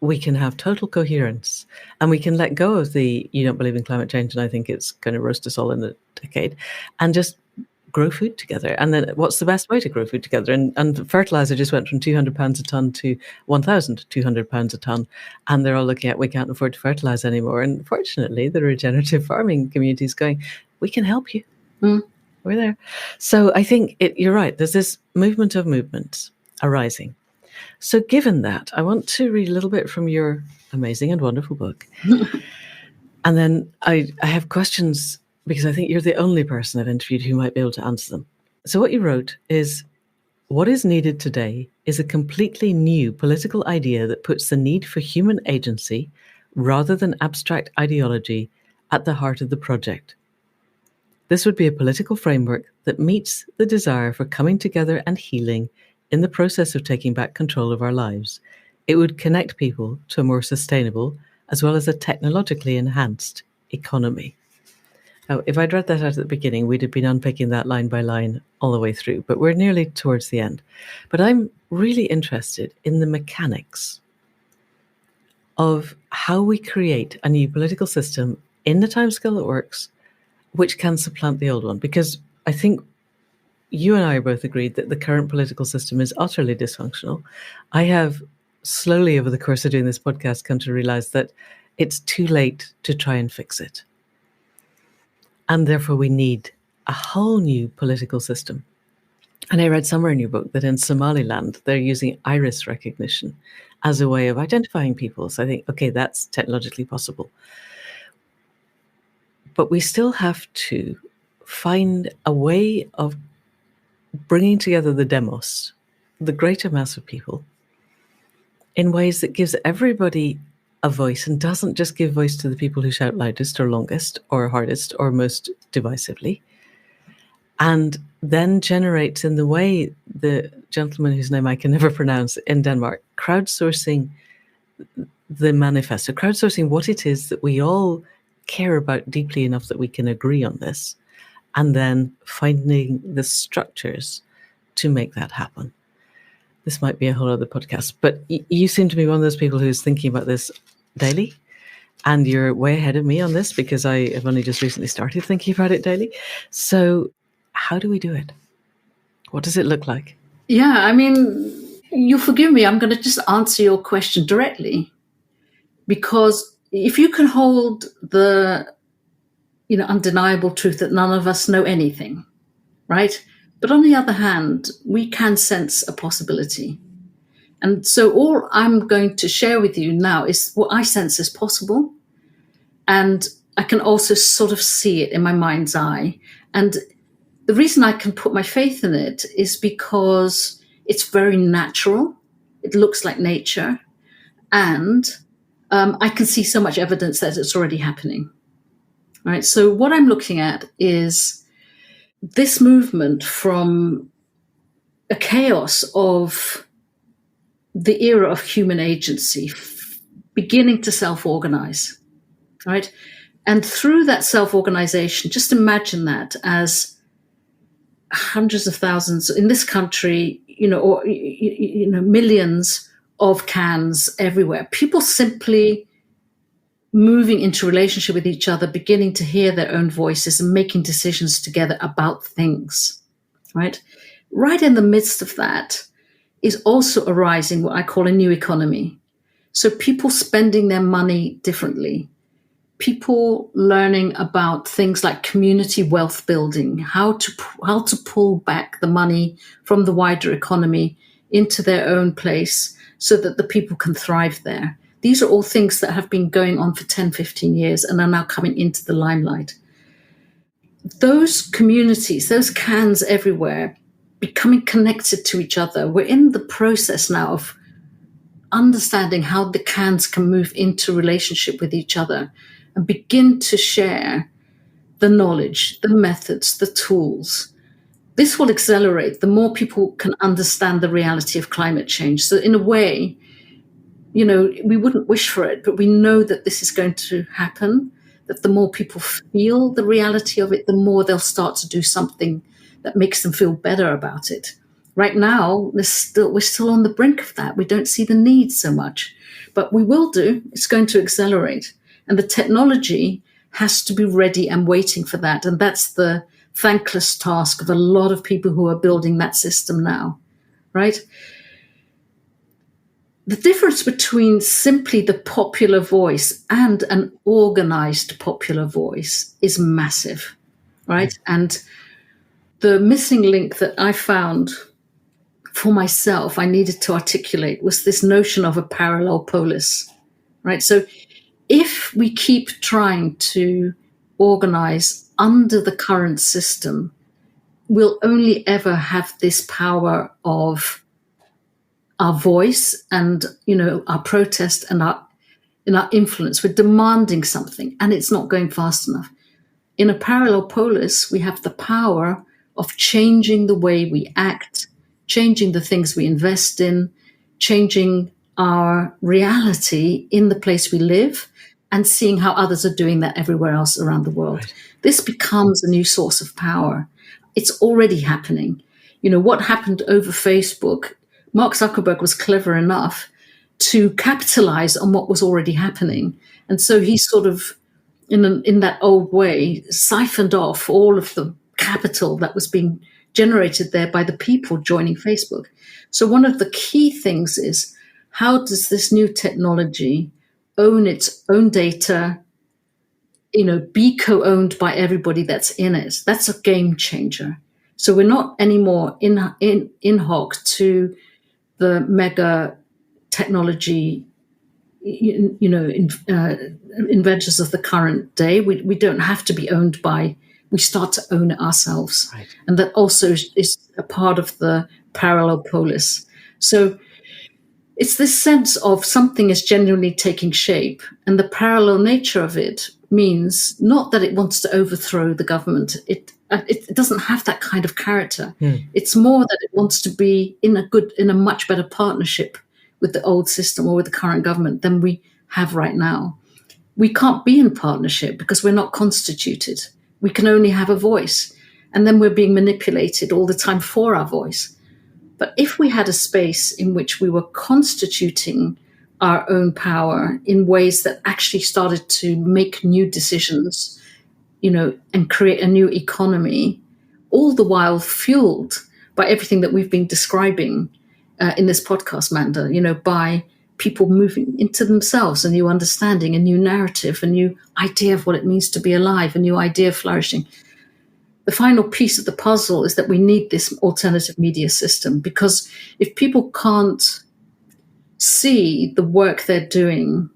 we can have total coherence, and we can let go of the "you don't believe in climate change and I think it's going to roast us all in a decade," and just grow food together. And then what's the best way to grow food together? And fertilizer just went from £200 a tonne to £1,200 a tonne, and they're all looking at, we can't afford to fertilize anymore. And fortunately, the regenerative farming community is going, we can help you. We're there. So I think you're right. There's this movement of movements arising. So given that, I want to read a little bit from your amazing and wonderful book. And then I have questions, because I think you're the only person I've interviewed who might be able to answer them. So what you wrote is, what is needed today is a completely new political idea that puts the need for human agency, rather than abstract ideology, at the heart of the project. This would be a political framework that meets the desire for coming together and healing in the process of taking back control of our lives. It would connect people to a more sustainable, as well as a technologically enhanced economy. Now, if I'd read that out at the beginning, we'd have been unpicking that line by line all the way through, but we're nearly towards the end. But I'm really interested in the mechanics of how we create a new political system in the timescale that works, which can supplant the old one. Because I think you and I are both agreed that the current political system is utterly dysfunctional. I have slowly, over the course of doing this podcast, come to realize that it's too late to try and fix it. And therefore we need a whole new political system. And I read somewhere in your book that in Somaliland, they're using iris recognition as a way of identifying people. So I think, okay, that's technologically possible. But we still have to find a way of bringing together the demos, the greater mass of people, in ways that gives everybody a voice and doesn't just give voice to the people who shout loudest or longest or hardest or most divisively, and then generates, in the way the gentleman whose name I can never pronounce in Denmark, crowdsourcing the manifesto, crowdsourcing what it is that we all care about deeply enough that we can agree on this, and then finding the structures to make that happen. This might be a whole other podcast, but you seem to be one of those people who's thinking about this daily, and you're way ahead of me on this because I have only just recently started thinking about it daily. So how do we do it? What does it look like? Yeah, I mean, you forgive me, I'm going to just answer your question directly, because if you can hold the undeniable truth that none of us know anything, right? But on the other hand, we can sense a possibility. And so all I'm going to share with you now is what I sense is possible. And I can also sort of see it in my mind's eye. And the reason I can put my faith in it is because it's very natural. It looks like nature. And I can see so much evidence that it's already happening. Right? So what I'm looking at is this movement from a chaos of the era of human agency beginning to self-organize, right? And through that self-organization, just imagine that as hundreds of thousands in this country, or millions of cans everywhere, people simply moving into relationship with each other, beginning to hear their own voices and making decisions together about things, right? Right in the midst of that is also arising what I call a new economy. So people spending their money differently, people learning about things like community wealth building, how to pull back the money from the wider economy into their own place so that the people can thrive there. These are all things that have been going on for 10, 15 years and are now coming into the limelight. Those communities, those cans everywhere, becoming connected to each other. We're in the process now of understanding how the cans can move into relationship with each other and begin to share the knowledge, the methods, the tools. This will accelerate the more people can understand the reality of climate change. So in a way, we wouldn't wish for it, but we know that this is going to happen, that the more people feel the reality of it, the more they'll start to do something that makes them feel better about it. Right now, we're still on the brink of that. We don't see the need so much, but we will do. It's going to accelerate. And the technology has to be ready and waiting for that. And that's the thankless task of a lot of people who are building that system now, right? The difference between simply the popular voice and an organized popular voice is massive, right? And the missing link that I found for myself, I needed to articulate was this notion of a parallel polis, right? So if we keep trying to organize under the current system, we'll only ever have this power of our voice and, our protest and our influence. We're demanding something and it's not going fast enough. In a parallel polis, we have the power of changing the way we act, changing the things we invest in, changing our reality in the place we live, and seeing how others are doing that everywhere else around the world. Right. This becomes a new source of power. It's already happening. What happened over Facebook, Mark Zuckerberg was clever enough to capitalize on what was already happening. And so he sort of, in that old way, siphoned off all of the capital that was being generated there by the people joining Facebook. So one of the key things is, how does this new technology own its own data, be co-owned by everybody that's in it? That's a game changer. So we're not anymore in hoc to the mega technology, inventors of the current day. We don't have to be owned by. We start to own it ourselves, right. And that also is a part of the parallel polis. So it's this sense of something is genuinely taking shape, and the parallel nature of it means not that it wants to overthrow the government. It doesn't have that kind of character. It's more that it wants to be in a much better partnership with the old system or with the current government than we have right now. We can't be in partnership because we're not constituted. We can only have a voice, and then we're being manipulated all the time for our voice. But if we had a space in which we were constituting our own power in ways that actually started to make new decisions, and create a new economy, all the while fueled by everything that we've been describing in this podcast, Manda, by people moving into themselves, a new understanding, a new narrative, a new idea of what it means to be alive, a new idea of flourishing. The final piece of the puzzle is that we need this alternative media system, because if people can't see the work they're doing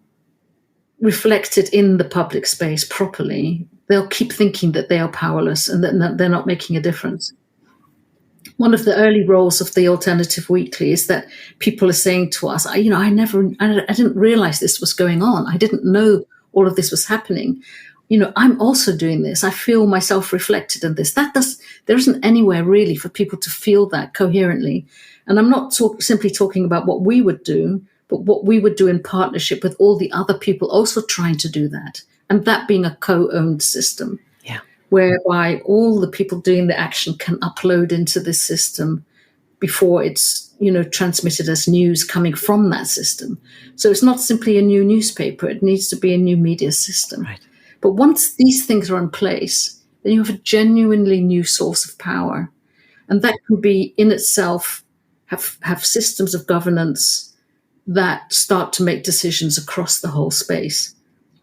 reflected in the public space properly, they'll keep thinking that they are powerless and that they're not making a difference. One of the early roles of the Alternative Weekly is that people are saying to us, I didn't realize this was going on. I didn't know all of this was happening. I'm also doing this. I feel myself reflected in this. There isn't anywhere really for people to feel that coherently. And I'm not simply talking about what we would do, but what we would do in partnership with all the other people also trying to do that. And that being a co-owned system, whereby all the people doing the action can upload into this system before it's, transmitted as news coming from that system. So it's not simply a new newspaper. It needs to be a new media system. Right. But once these things are in place, then you have a genuinely new source of power. And that can be in itself have systems of governance that start to make decisions across the whole space.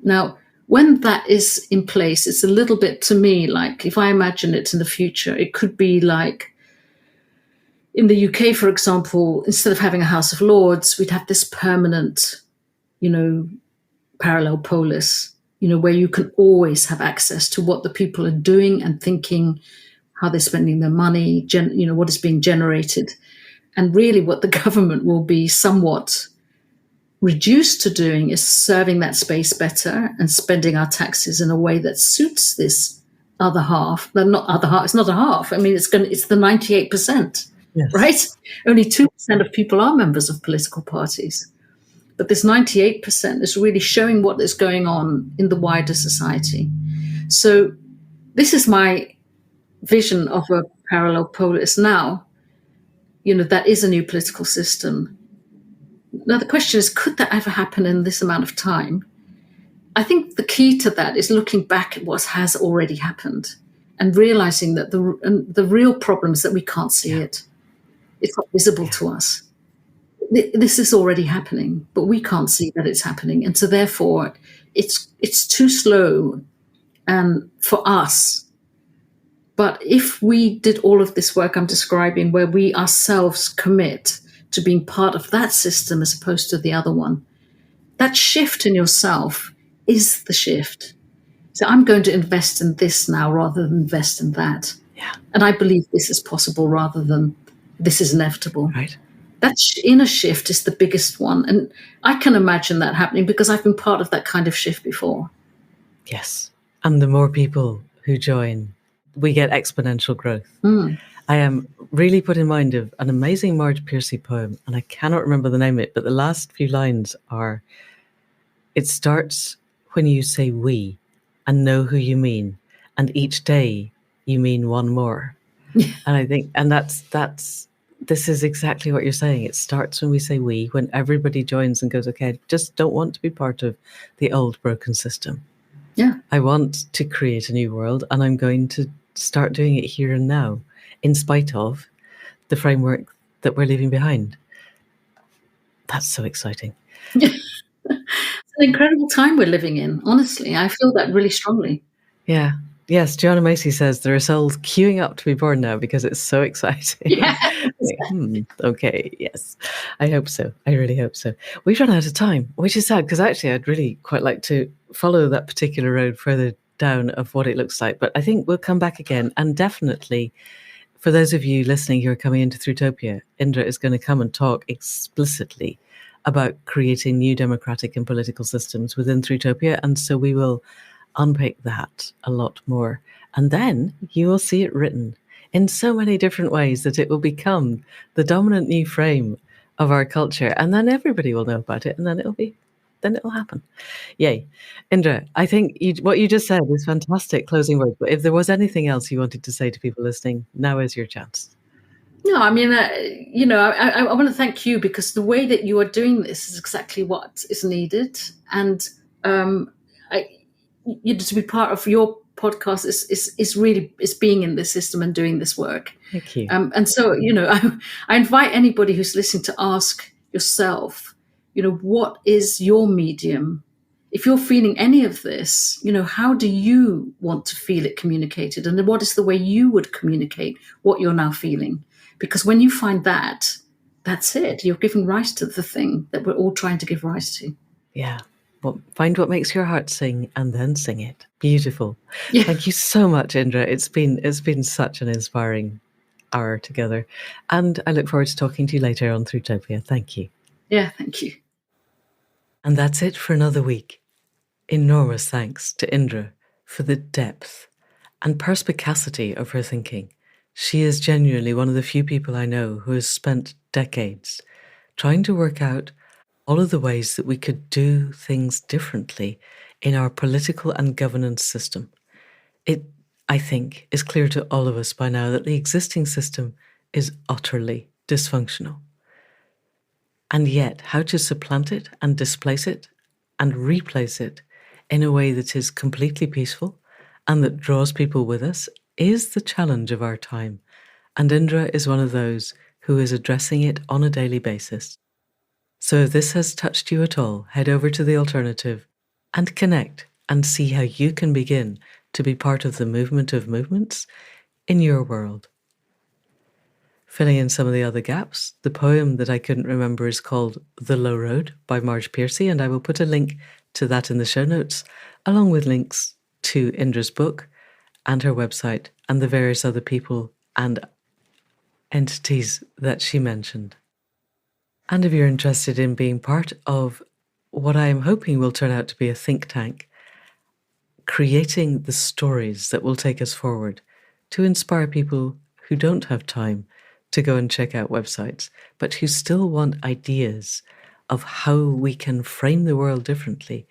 Now, when that is in place, it's a little bit, to me, like, if I imagine it in the future, it could be like in the UK, for example, instead of having a House of Lords, we'd have this permanent, parallel polis, where you can always have access to what the people are doing and thinking, how they're spending their money, what is being generated. And really what the government will be somewhat reduced to doing is serving that space better and spending our taxes in a way that suits this other half. But not other half, it's not a half. I mean, it's the 98%, yes. Right? Only 2% of people are members of political parties. But this 98% is really showing what is going on in the wider society. So this is my vision of a parallel polis. Now, that is a new political system. Now, the question is, could that ever happen in this amount of time? I think the key to that is looking back at what has already happened and realizing that the real problem is that we can't see it. It's not visible to us. This is already happening, but we can't see that it's happening. And so therefore, it's too slow for us. But if we did all of this work I'm describing, where we ourselves commit to being part of that system as opposed to the other one, that shift in yourself is the shift. So I'm going to invest in this now rather than invest in that. Yeah. And I believe this is possible rather than this is inevitable. Right. That inner shift is the biggest one. And I can imagine that happening because I've been part of that kind of shift before. Yes. And the more people who join, we get exponential growth. I am really put in mind of an amazing Marge Piercy poem, and I cannot remember the name of it, but the last few lines are, it starts when you say we and know who you mean, and each day you mean one more. And I think, and this is exactly what you're saying. It starts when we say we, when everybody joins and goes, okay, I just don't want to be part of the old broken system. Yeah. I want to create a new world, and I'm going to start doing it here and now, in spite of the framework that we're leaving behind. That's so exciting. It's an incredible time we're living in, honestly. I feel that really strongly. Yeah. Yes, Joanna Macy says there are souls queuing up to be born now because it's so exciting. Yeah. Okay, yes. I hope so. I really hope so. We've run out of time, which is sad because actually I'd really quite like to follow that particular road further down of what it looks like. But I think we'll come back again. And definitely, for those of you listening who are coming into Throughtopia, Indra is going to come and talk explicitly about creating new democratic and political systems within Throughtopia. And so we will unpick that a lot more. And then you will see it written in so many different ways that it will become the dominant new frame of our culture. And then everybody will know about it, and then it'll happen. Yay. Indra, I think what you just said is fantastic closing words. But if there was anything else you wanted to say to people listening, now is your chance. No, I mean, I want to thank you because the way that you are doing this is exactly what is needed. And to be part of your podcast is really being in this system and doing this work. Thank you. And so, I invite anybody who's listening to ask yourself, what is your medium? If you're feeling any of this, how do you want to feel it communicated? And then what is the way you would communicate what you're now feeling? Because when you find that, that's it. You're giving rise to the thing that we're all trying to give rise to. Yeah. Well, find what makes your heart sing and then sing it. Beautiful. Yeah. Thank you so much, Indra. It's been such an inspiring hour together. And I look forward to talking to you later on Throughtopia. Thank you. Yeah, thank you. And that's it for another week. Enormous thanks to Indra for the depth and perspicacity of her thinking. She is genuinely one of the few people I know who has spent decades trying to work out all of the ways that we could do things differently in our political and governance system. It, I think, is clear to all of us by now that the existing system is utterly dysfunctional. And yet, how to supplant it and displace it and replace it in a way that is completely peaceful and that draws people with us is the challenge of our time. And Indra is one of those who is addressing it on a daily basis. So if this has touched you at all, head over to The Alternative and connect and see how you can begin to be part of the movement of movements in your world. Filling in some of the other gaps, the poem that I couldn't remember is called The Low Road by Marge Piercy, and I will put a link to that in the show notes, along with links to Indra's book and her website and the various other people and entities that she mentioned. And if you're interested in being part of what I am hoping will turn out to be a think tank, creating the stories that will take us forward to inspire people who don't have time to go and check out websites, but who still want ideas of how we can frame the world differently,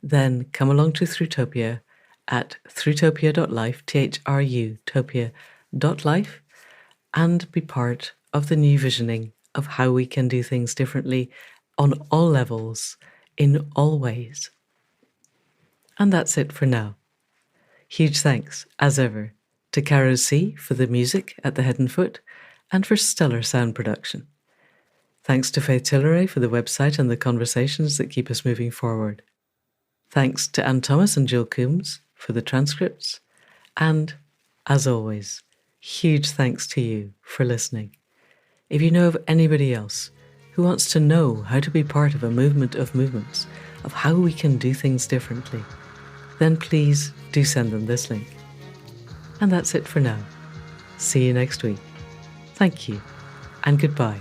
then come along to Throughtopia at throughtopia.life, THRUtopia.life, and be part of the new visioning of how we can do things differently on all levels, in all ways. And that's it for now. Huge thanks, as ever, to Caro C for the music at the head and foot, and for stellar sound production. Thanks to Faith Tilleray for the website and the conversations that keep us moving forward. Thanks to Anne Thomas and Jill Coombs for the transcripts. And, as always, huge thanks to you for listening. If you know of anybody else who wants to know how to be part of a movement of movements, of how we can do things differently, then please do send them this link. And that's it for now. See you next week. Thank you, and goodbye.